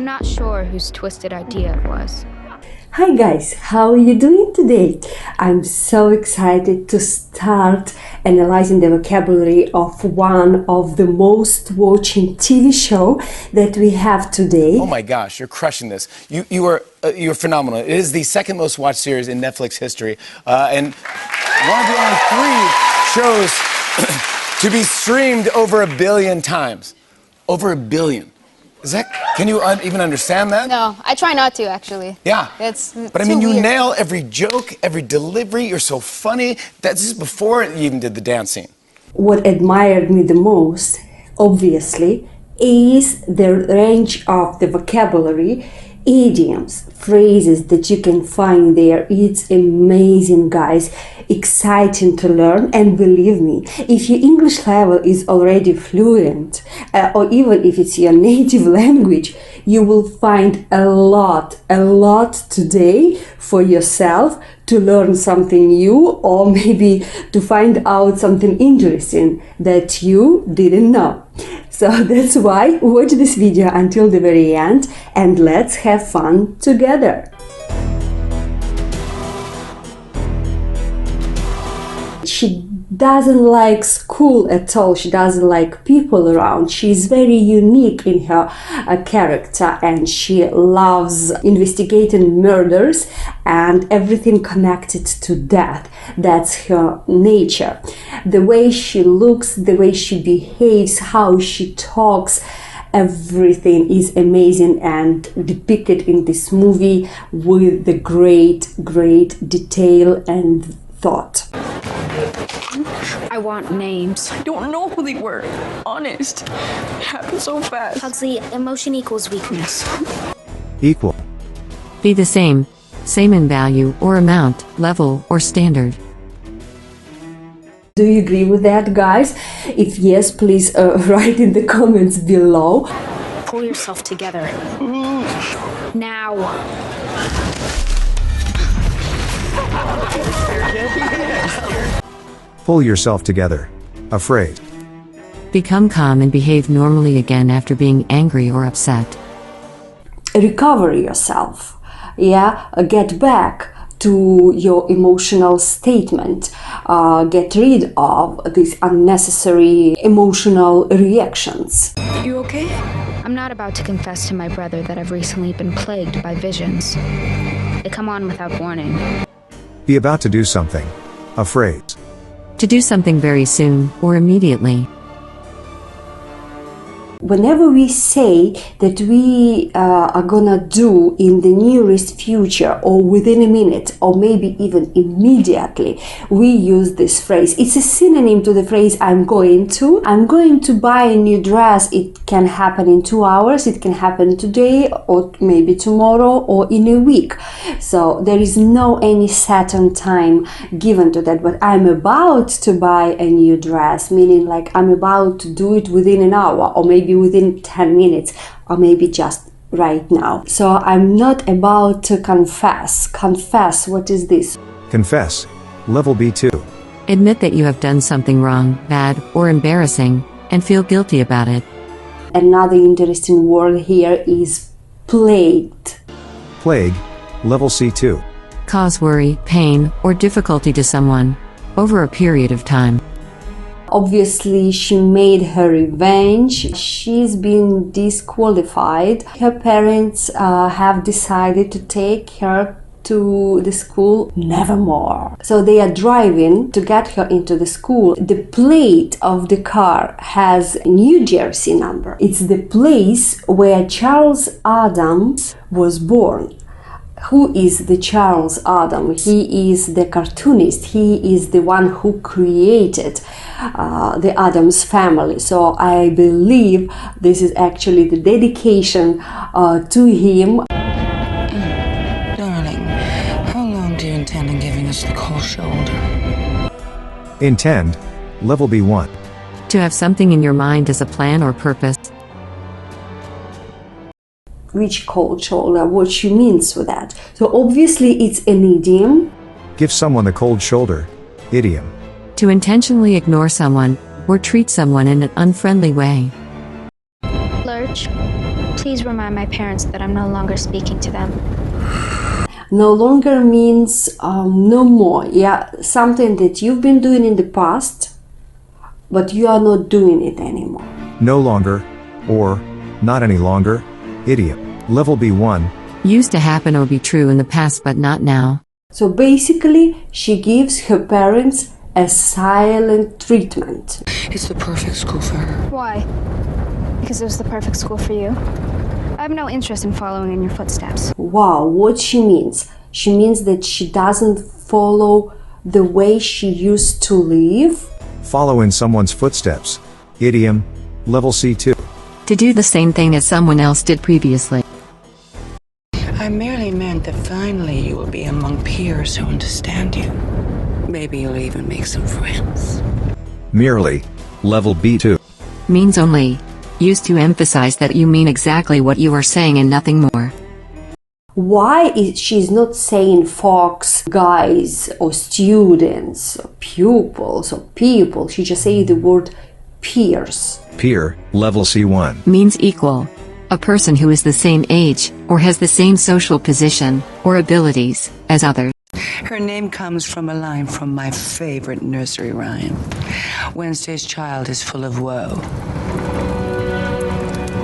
not sure whose twisted idea it was. Hi guys, how are you doing today? I'm so excited to start analyzing the vocabulary of one of the most watching TV show that we have today. Oh my gosh, you're crushing this. You're phenomenal. It is the second most watched series in Netflix history, and one of the only 3 shows to be streamed over 1 billion times. Over 1 billion. Is that, can you even understand that? No, I try not to, actually. Yeah. But I mean, you weird. nail every joke, every delivery. You're so funny. This is before you even did the dance scene. What admired me the most, obviously, is the range of the vocabulary, idioms, phrases that you can find there. It's amazing, guys. Exciting to learn, and believe me, if your English level is already fluent, or even if it's your native language, you will find a lot today for yourself to learn something new, or maybe to find out something interesting that you didn't know. So that's why watch this video until the very end and let's have fun together. She doesn't like school at all. She doesn't like people around. She's very unique in her character, and she loves investigating murders and everything connected to death. That's her nature. The way she looks, the way she behaves, how she talks, everything is amazing and depicted in this movie with the great detail and thought. I want names. I don't know who they were. Honest. It happened so fast. Huxley, emotion equals weakness. Equal. Be the same in value or amount, level or standard. Do you agree with that, guys? If yes, please write in the comments below. Pull yourself together. Now. Pull yourself together. Afraid. Become calm and behave normally again after being angry or upset. Recover yourself. Get back to your emotional statement. Get rid of these unnecessary emotional reactions. You okay? I'm not about to confess to my brother that I've recently been plagued by visions. They come on without warning. Be about to do something. Afraid. To do something very soon or immediately. Whenever we say that we are gonna do in the nearest future or within a minute or maybe even immediately, we use this phrase. It's a synonym to the phrase I'm going to buy a new dress. It can happen in 2 hours, it can happen today or maybe tomorrow or in a week. So there is no any certain time given to that, but I'm about to buy a new dress, meaning like I'm about to do it within an hour or maybe within 10 minutes or maybe just right now. So I'm not about to confess. Confess, what is this? Confess. Level B2. Admit that you have done something wrong, bad, or embarrassing, and feel guilty about it. Another interesting word here is plagued. Plague. Level C2. Cause worry, pain, or difficulty to someone over a period of time. Obviously, she made her revenge. She's been disqualified. Her parents have decided to take her to the school nevermore. So they are driving to get her into the school. The plate of the car has a New Jersey number. It's the place where Charles Adams was born. Who is the Charles Adams? He is the cartoonist. He is the one who created the Adams family. So I believe this is actually the dedication to him. Darling, how long do you intend on giving us the cold shoulder? Intend. Level B1. To have something in your mind as a plan or purpose. Which cold shoulder, what she means with that. So obviously it's an idiom. Give someone the cold shoulder. Idiom. To intentionally ignore someone or treat someone in an unfriendly way. Lurch. Please remind my parents that I'm no longer speaking to them. No longer means no more. Yeah, something that you've been doing in the past, but you are not doing it anymore. No longer, or not any longer. Idiom. Level B1. Used to happen or be true in the past but not now. So basically, she gives her parents a silent treatment. It's the perfect school for her. Why? Because it was the perfect school for you? I have no interest in following in your footsteps. Wow, what she means? She means that she doesn't follow the way she used to live. Follow in someone's footsteps. Idiom. Level C2. To do the same thing as someone else did previously. I merely meant that finally you will be among peers who understand you. Maybe you'll even make some friends. Merely. Level B2. Means only. Used to emphasize that you mean exactly what you are saying and nothing more. Why is she's not saying folks, guys, or students, or pupils, or people? She just say the word peers. Peer. Level C1. Means equal. A person who is the same age, or has the same social position, or abilities, as others. Her name comes from a line from my favorite nursery rhyme. Wednesday's child is full of woe.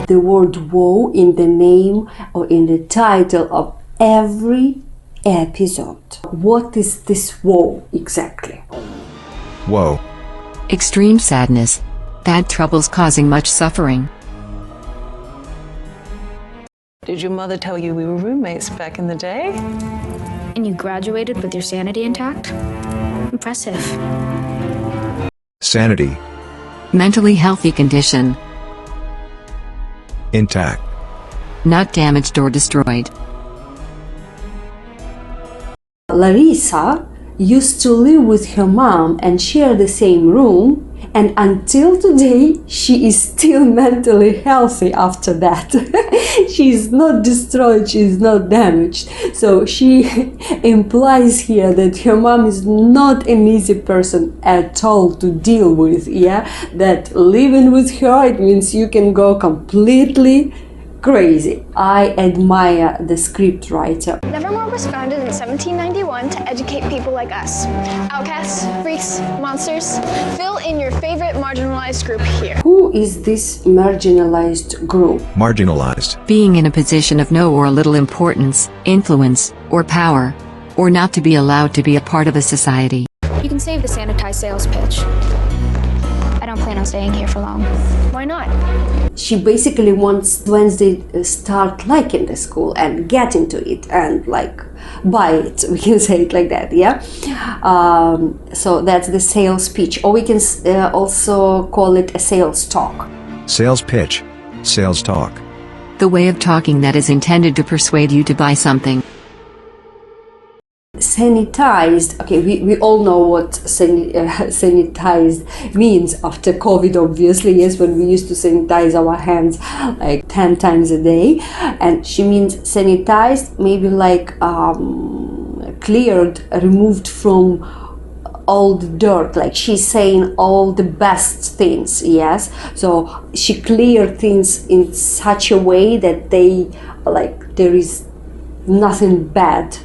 The word woe in the name or in the title of every episode. What is this woe exactly? Whoa. Extreme sadness. Bad troubles causing much suffering. Did your mother tell you we were roommates back in the day? And you graduated with your sanity intact? Impressive. Sanity. Mentally healthy condition. Intact. Not damaged or destroyed. Larissa used to live with her mom and share the same room, and until today she is still mentally healthy after that. She is not destroyed, she is not damaged. So she implies here that her mom is not an easy person at all to deal with. Yeah, that living with her, it means you can go completely crazy. I admire the script writer. Nevermore was founded in 1791 to educate people like us. Outcasts, freaks, monsters. Fill in your favorite marginalized group here. Who is this marginalized group? Marginalized. Being in a position of no or little importance, influence, or power. Or not to be allowed to be a part of a society. You can save the sanitized sales pitch. I don't plan on staying here for long. Why not? She basically wants Wednesday start liking the school and get into it and like buy it. We can say it like that, yeah. So that's the sales pitch, or we can also call it a sales talk. Sales pitch. Sales talk. The way of talking that is intended to persuade you to buy something. Sanitized. Okay, we all know what sanitized means after COVID, obviously. Yes, when we used to sanitize our hands like 10 times a day. And she means sanitized, maybe like cleared, removed from all the dirt. Like she's saying all the best things, yes. So she cleared things in such a way that they, like, there is nothing bad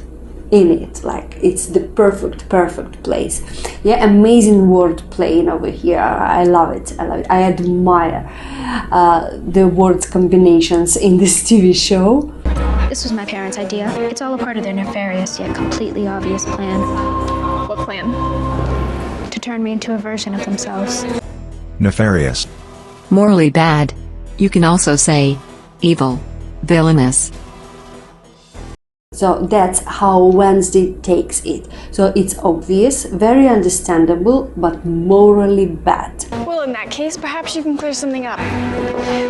in it, like it's the perfect place. Yeah, amazing word playing over here. I love it. I admire the word combinations in this TV show. This was my parents' idea. It's all a part of their nefarious yet completely obvious plan. What plan? To turn me into a version of themselves. Nefarious. Morally bad. You can also say evil, villainous. So that's how Wednesday takes it. So it's obvious, very understandable, but morally bad. Well, in that case, perhaps you can clear something up.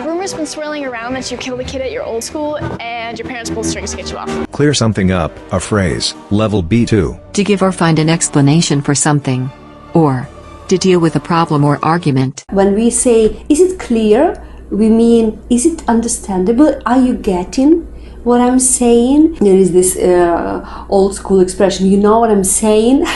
Rumors been swirling around that you killed a kid at your old school and your parents pulled strings to get you off. Clear something up. A phrase. Level B2. To give or find an explanation for something. Or to deal with a problem or argument. When we say, is it clear? We mean, is it understandable? Are you getting what I'm saying? There is this old school expression, you know what I'm saying?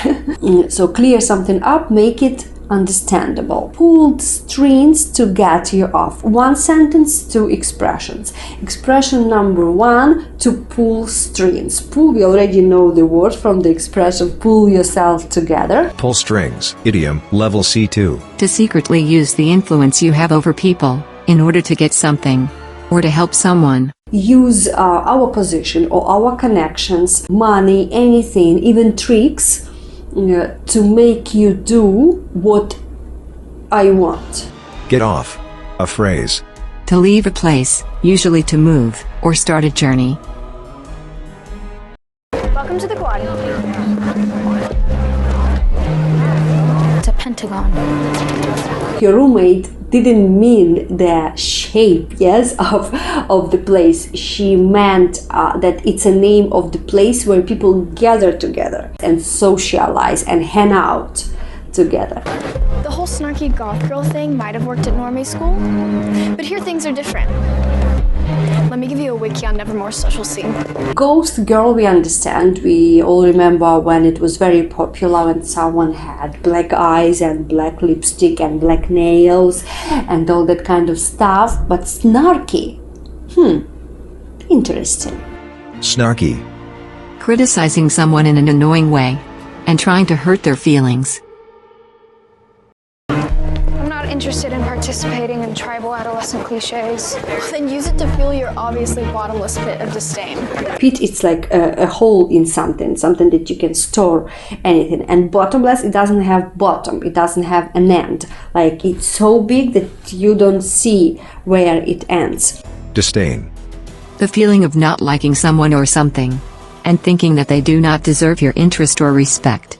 So clear something up, make it understandable. Pulled strings to get you off. One sentence, two expressions. Expression number one, to pull strings. Pull, we already know the word from the expression pull yourself together. Pull strings. Idiom, level C2. To secretly use the influence you have over people, in order to get something, or to help someone. Use our position or our connections, money, anything, even tricks, to make you do what I want. Get off. A phrase. To leave a place, usually to move, or start a journey. Welcome to the quad. It's a pentagon. Your roommate didn't mean the shape, yes, of the place. She meant that it's a name of the place where people gather together and socialize and hang out together. The whole snarky goth girl thing might have worked at normie school, but here things are different. Let me give you a wiki on Nevermore's social scene. Ghost girl, we understand. We all remember when it was very popular when someone had black eyes and black lipstick and black nails and all that kind of stuff. But snarky, interesting. Snarky. Criticizing someone in an annoying way, and trying to hurt their feelings. I'm not interested in participating in tribal adolescent cliches. Then use it to fuel your obviously bottomless pit of disdain. Pit, it's like a hole in something that you can store anything. And bottomless, it doesn't have bottom, it doesn't have an end. Like it's so big that you don't see where it ends. Disdain. The feeling of not liking someone or something, and thinking that they do not deserve your interest or respect.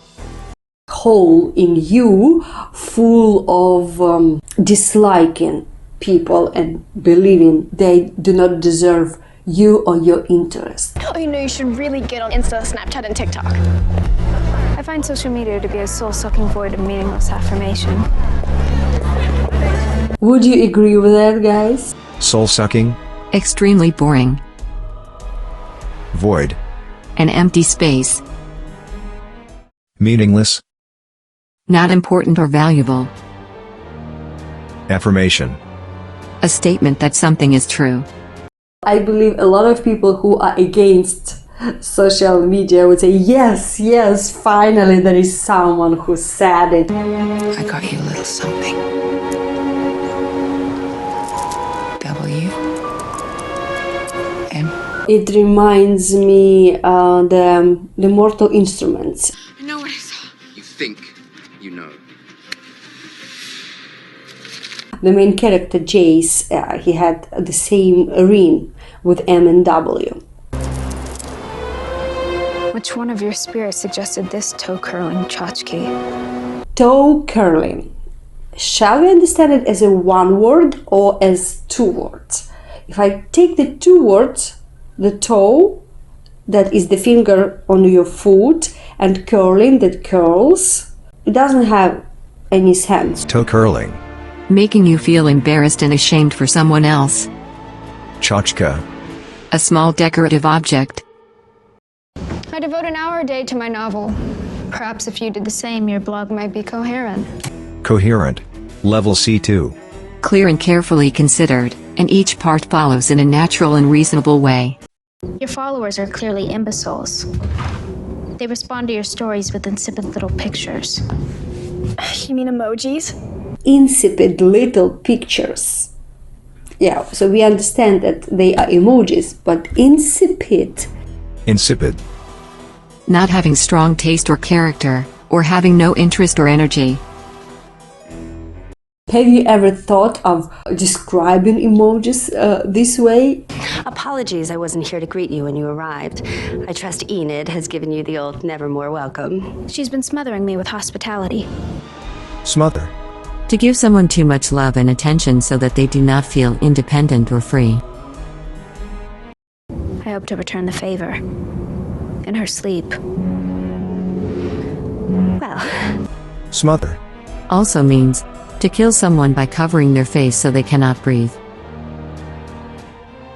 Hole in you full of disliking people and believing they do not deserve you or your interest. Oh, you know, you should really get on Insta, Snapchat, and TikTok. I find social media to be a soul-sucking void of meaningless affirmation. Would you agree with that, guys? Soul-sucking. Extremely boring. Void. An empty space. Meaningless. Not important or valuable. Affirmation. A statement that something is true. I believe a lot of people who are against social media would say, yes, finally there is someone who said it. I got you a little something. W. M. It reminds me the Mortal Instruments. I know what I saw. You think you know. The main character, Jace, he had the same ring with M and W. Which one of your spirits suggested this toe-curling tchotchke? Toe curling. Shall we understand it as a one word or as two words? If I take the two words, the toe, that is the finger on your foot, and curling, that curls, it doesn't have any sense. Toe curling. Making you feel embarrassed and ashamed for someone else. Tchotchke. A small decorative object. I devote an hour a day to my novel. Perhaps if you did the same, your blog might be coherent. Coherent. Level C2. Clear and carefully considered, and each part follows in a natural and reasonable way. Your followers are clearly imbeciles. They respond to your stories with insipid little pictures. You mean emojis? Insipid little pictures. Yeah, so we understand that they are emojis, but insipid. Insipid. Not having strong taste or character, or having no interest or energy. Have you ever thought of describing emojis this way? Apologies, I wasn't here to greet you when you arrived. I trust Enid has given you the old nevermore welcome. She's been smothering me with hospitality. Smother. To give someone too much love and attention so that they do not feel independent or free. I hope to return the favor. In her sleep. Well. Smother. Also means to kill someone by covering their face so they cannot breathe.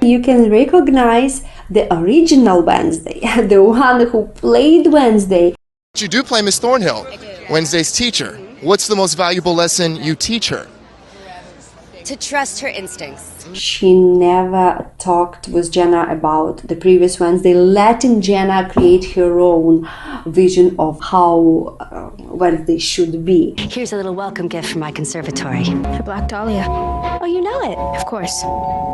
You can recognize the original Wednesday, the one who played Wednesday. You do play Miss Thornhill, Wednesday's teacher. What's the most valuable lesson you teach her? To trust her instincts. She never talked with Jenna about the previous ones. They letting Jenna create her own vision of how what they should be. Here's a little welcome gift from my conservatory. A black Dahlia. Oh, you know it? Of course.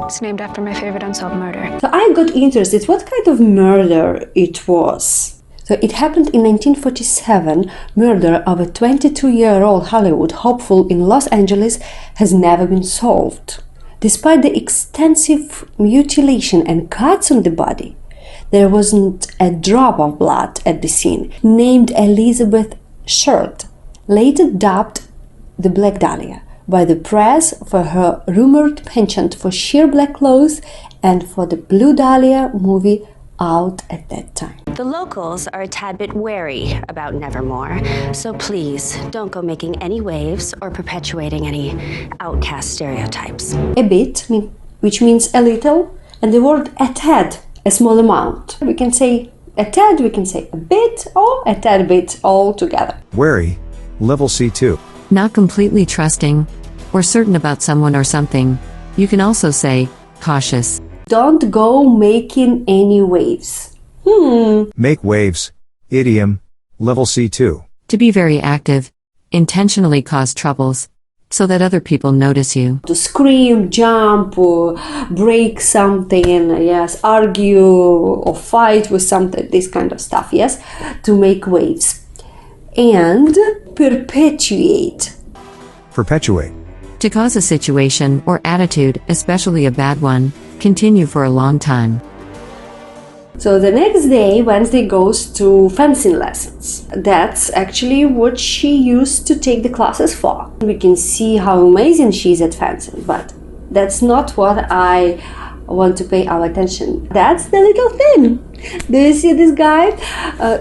It's named after my favorite unsolved murder. So I got interested what kind of murder it was. So it happened in 1947. Murder of a 22-year-old Hollywood hopeful in Los Angeles has never been solved. Despite the extensive mutilation and cuts on the body, there wasn't a drop of blood at the scene. Named Elizabeth Short, later dubbed the Black Dahlia by the press for her rumored penchant for sheer black clothes and for the Blue Dahlia movie out at that time. The locals are a tad bit wary about Nevermore, so please don't go making any waves or perpetuating any outcast stereotypes. A bit, which means a little, and the word a tad, a small amount. We can say a tad, we can say a bit, or a tad bit all together. Wary, level C2. Not completely trusting, or certain about someone or something. You can also say cautious. Don't go making any waves. Make waves, idiom, level C2. To be very active, intentionally cause troubles, so that other people notice you. To scream, jump, or break something, yes, argue or fight with something, this kind of stuff, yes, to make waves. And perpetuate. Perpetuate. To cause a situation or attitude, especially a bad one, continue for a long time. So the next day, Wednesday goes to fencing lessons. That's actually what she used to take the classes for. We can see how amazing she is at fencing, but that's not what I want to pay our attention. That's the little thing. Do you see this guy?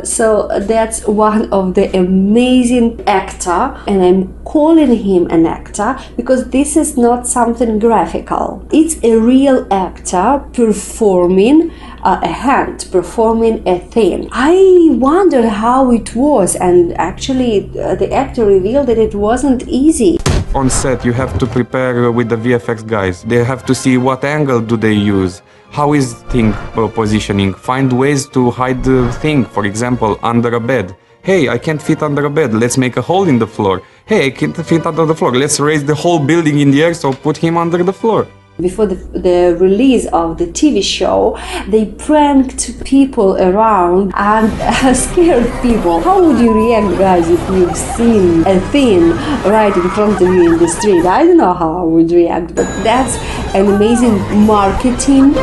So that's one of the amazing actor, and I'm calling him an actor because this is not something graphical. It's a real actor performing a hand, performing a thing. I wondered how it was, and actually the actor revealed that it wasn't easy. On set, you have to prepare with the VFX guys. They have to see what angle do they use. How is thing positioning? Find ways to hide the thing, for example, under a bed. Hey, I can't fit under a bed, let's make a hole in the floor. Hey, I can't fit under the floor, let's raise the whole building in the air, so put him under the floor. Before the release of the TV show, they pranked people around and scared people. How would you react, guys, if you've seen a thing right in front of you in the street? I don't know how I would react, but that's an amazing marketing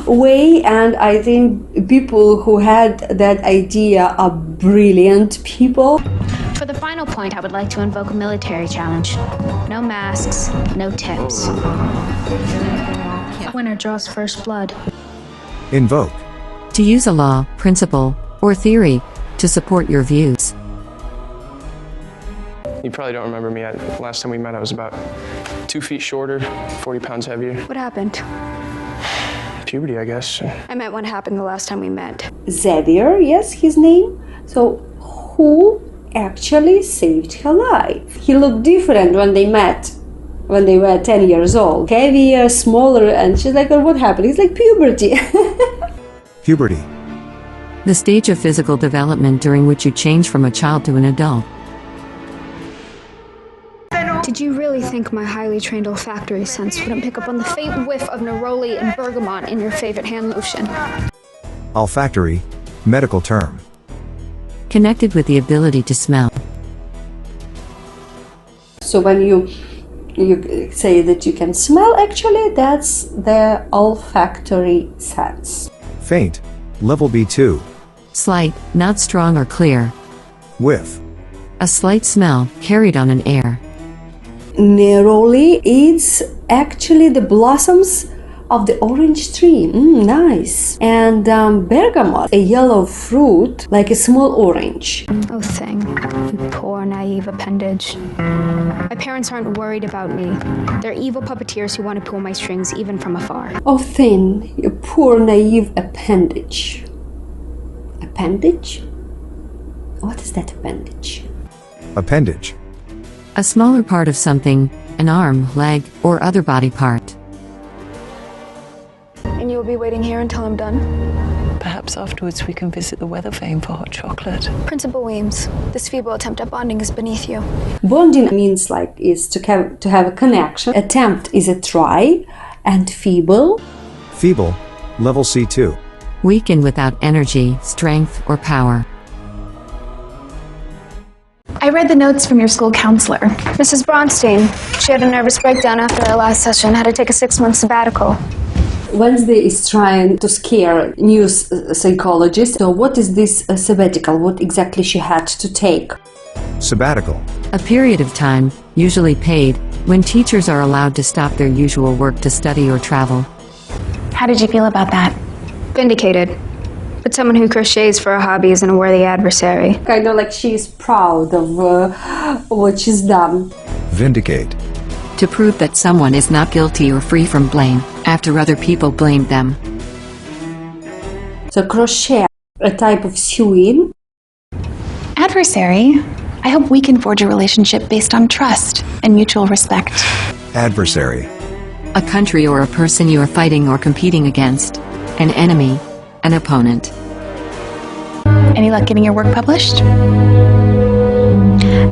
way, and I think people who had that idea are brilliant people. For the final point, I would like to invoke a military challenge. No masks, no tips. Winner draws first blood. Invoke. To use a law, principle, or theory to support your views. You probably don't remember me. Last time we met, I was about 2 feet shorter, 40 pounds heavier. What happened? Puberty, I guess. I meant what happened the last time we met. Xavier, yes, his name. So, who actually saved her life? He looked different when they met, when they were 10 years old. Heavier, smaller, and she's like, oh, what happened? He's like, puberty. Puberty. The stage of physical development during which you change from a child to an adult. Did you really think my highly trained olfactory sense wouldn't pick up on the faint whiff of neroli and bergamot in your favorite hand lotion? Olfactory, medical term. Connected with the ability to smell. So when you say that you can smell, actually, that's the olfactory sense. Faint, level B2. Slight, not strong or clear. Whiff. A slight smell carried on an air. Neroli, it's actually the blossoms of the orange tree. Nice. And bergamot, a yellow fruit, like a small orange. Oh, thing. You poor, naive appendage. My parents aren't worried about me. They're evil puppeteers who want to pull my strings even from afar. Oh, thin, you poor, naive appendage. Appendage? What is that appendage? Appendage. A smaller part of something, an arm, leg, or other body part. And you'll be waiting here until I'm done? Perhaps afterwards we can visit the weather vane for hot chocolate. Principal Weems, this feeble attempt at bonding is beneath you. Bonding means is to have a connection. Attempt is a try, and feeble. Feeble, level C2. Weak and without energy, strength, or power. I read the notes from your school counselor. Mrs. Bronstein, she had a nervous breakdown after our last session, had to take a 6-month sabbatical. Wednesday is trying to scare new psychologists. So what is this sabbatical? What exactly she had to take? Sabbatical. A period of time, usually paid, when teachers are allowed to stop their usual work to study or travel. How did you feel about that? Vindicated. But someone who crochets for a hobby isn't a worthy adversary. Kind of like she's proud of what she's done. Vindicate. To prove that someone is not guilty or free from blame, after other people blamed them. So crochet, a type of sewing. Adversary. I hope we can forge a relationship based on trust and mutual respect. Adversary. A country or a person you are fighting or competing against. An enemy. An opponent. Any luck getting your work published?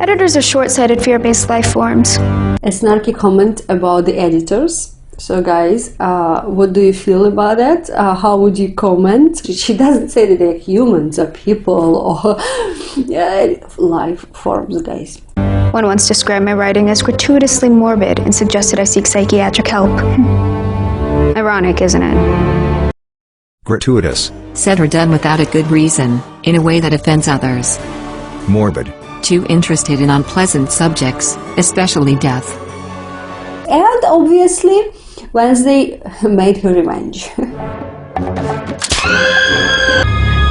Editors are short-sighted, fear-based life forms. A snarky comment about the editors. So guys, what do you feel about that? How would you comment? She doesn't say that they're humans or people or life forms, guys. One once described my writing as gratuitously morbid and suggested I seek psychiatric help. Ironic, isn't it? Gratuitous. Said or done without a good reason, in a way that offends others. Morbid. Too interested in unpleasant subjects, especially death. And obviously, Wednesday made her revenge.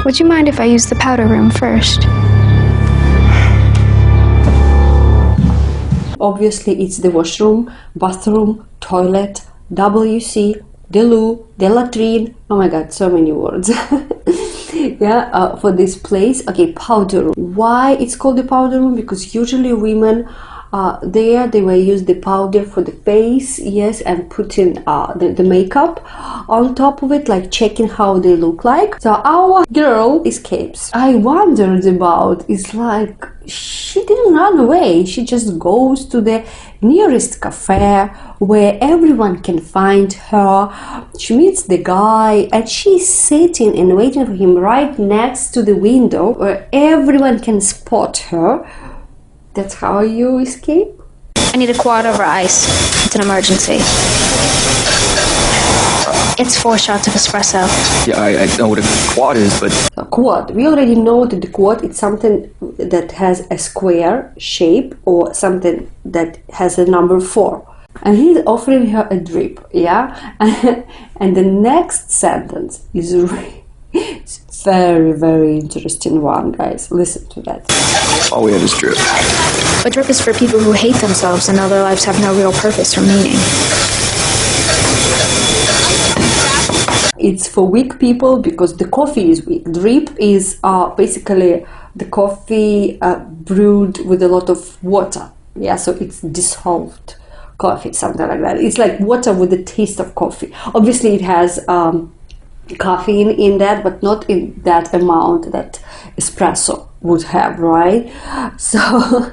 Would you mind if I use the powder room first? Obviously, it's the washroom, bathroom, toilet, WC, the loo, the latrine. Oh my god, so many words. Yeah, for this place. Okay, powder room. Why it's called the powder room? Because usually women they will use the powder for the face, yes, and putting the makeup on top of it, like checking how they look like. So our girl escapes. I wondered about, it's like she didn't run away, she just goes to the nearest cafe where everyone can find her. She meets the guy and she's sitting and waiting for him right next to the window where everyone can spot her. That's how you escape? I need a quad over ice. It's an emergency. It's 4 shots of espresso. Yeah, I know what a quad is, but... A quad. We already know that the quad is something that has a square shape or something that has a number 4. And he's offering her a drip, yeah? And the next sentence is very, very interesting one, guys. Listen to that. All we have is drip. A drip is for people who hate themselves and know their lives have no real purpose or meaning. It's for weak people because the coffee is weak. Drip is basically the coffee brewed with a lot of water. Yeah, so it's dissolved coffee, something like that. It's like water with the taste of coffee. Obviously, it has caffeine in that, but not in that amount that espresso would have, right? So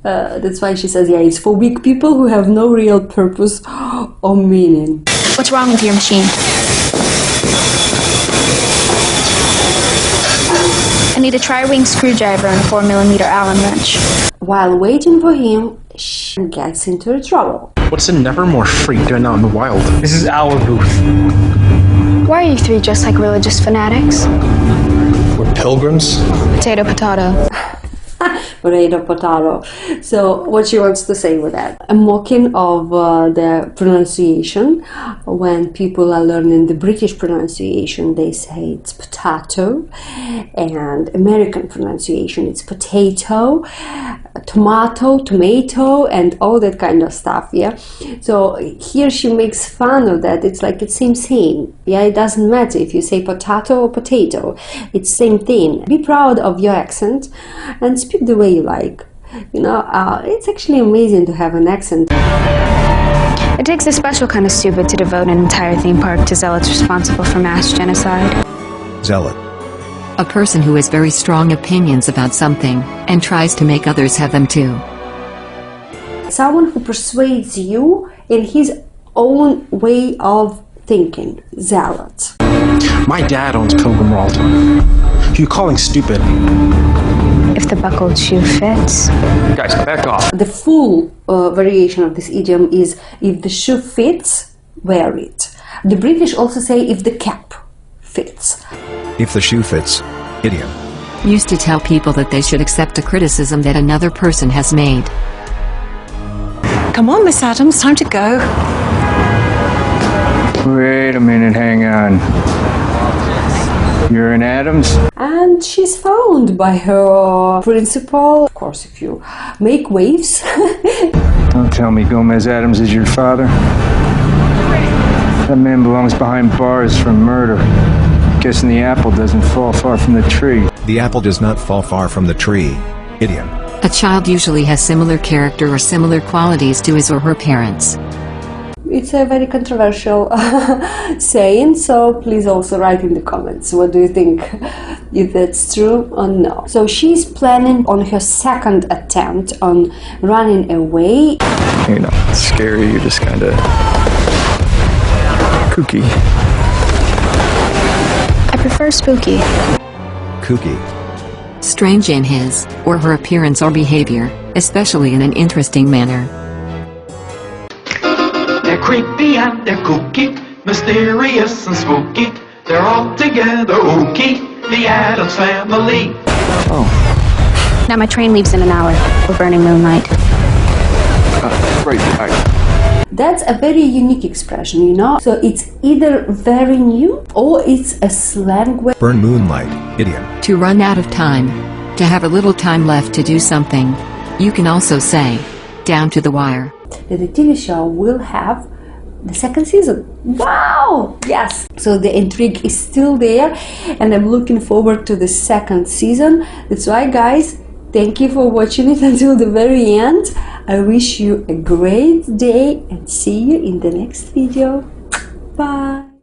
that's why she says, yeah, it's for weak people who have no real purpose or meaning. What's wrong with your machine? I need a tri-wing screwdriver and a 4mm Allen wrench. While waiting for him, she gets into trouble. What's a Nevermore freak doing out in the wild? This is our booth. Why are you 3 just like religious fanatics? We're pilgrims. Potato, potato. Potato. So what she wants to say with that? A mocking of the pronunciation. When people are learning the British pronunciation, they say it's potato, and American pronunciation it's potato. tomato, and all that kind of stuff. Yeah, so here she makes fun of that. It's like it's same. Yeah, it doesn't matter if you say potato or potato. It's same thing. Be proud of your accent and speak the way you like. You know, it's actually amazing to have an accent. It takes a special kind of stupid to devote an entire theme park to zealots responsible for mass genocide. Zealot. A person who has very strong opinions about something, and tries to make others have them too. Someone who persuades you in his own way of thinking. Zealot. My dad owns Pilgrim Walter. Who you calling stupid? If the buckled shoe fits. Guys, back off. The full variation of this idiom is if the shoe fits, wear it. The British also say if the cap fits. If the shoe fits. Idiom. Used to tell people that they should accept a criticism that another person has made. Come on, Miss Adams, time to go. Wait a minute, hang on. You're in Adams? And she's found by her principal. Of course, if you make waves. Don't tell me Gomez Adams is your father. That man belongs behind bars for murder. Guessing the apple doesn't fall far from the tree. The apple does not fall far from the tree. Idiom. A child usually has similar character or similar qualities to his or her parents. It's a very controversial saying, so please also write in the comments what do you think, if that's true or no. So she's planning on her second attempt on running away. You're not scary, you're just kind of kooky. I prefer spooky. Kooky. Strange in his or her appearance or behavior, especially in an interesting manner. They're creepy and they're kooky, mysterious and spooky. They're all together ooky, the Addams Family. Oh. Now my train leaves in an hour. We're burning moonlight. Right. That's a very unique expression, you know? So it's either very new or it's a slang way. Burn moonlight. Idiom. To run out of time. To have a little time left to do something. You can also say, down to the wire. That the TV show will have the second season. Wow! Yes! So the intrigue is still there and I'm looking forward to the second season. That's why, guys, thank you for watching it until the very end. I wish you a great day and see you in the next video. Bye!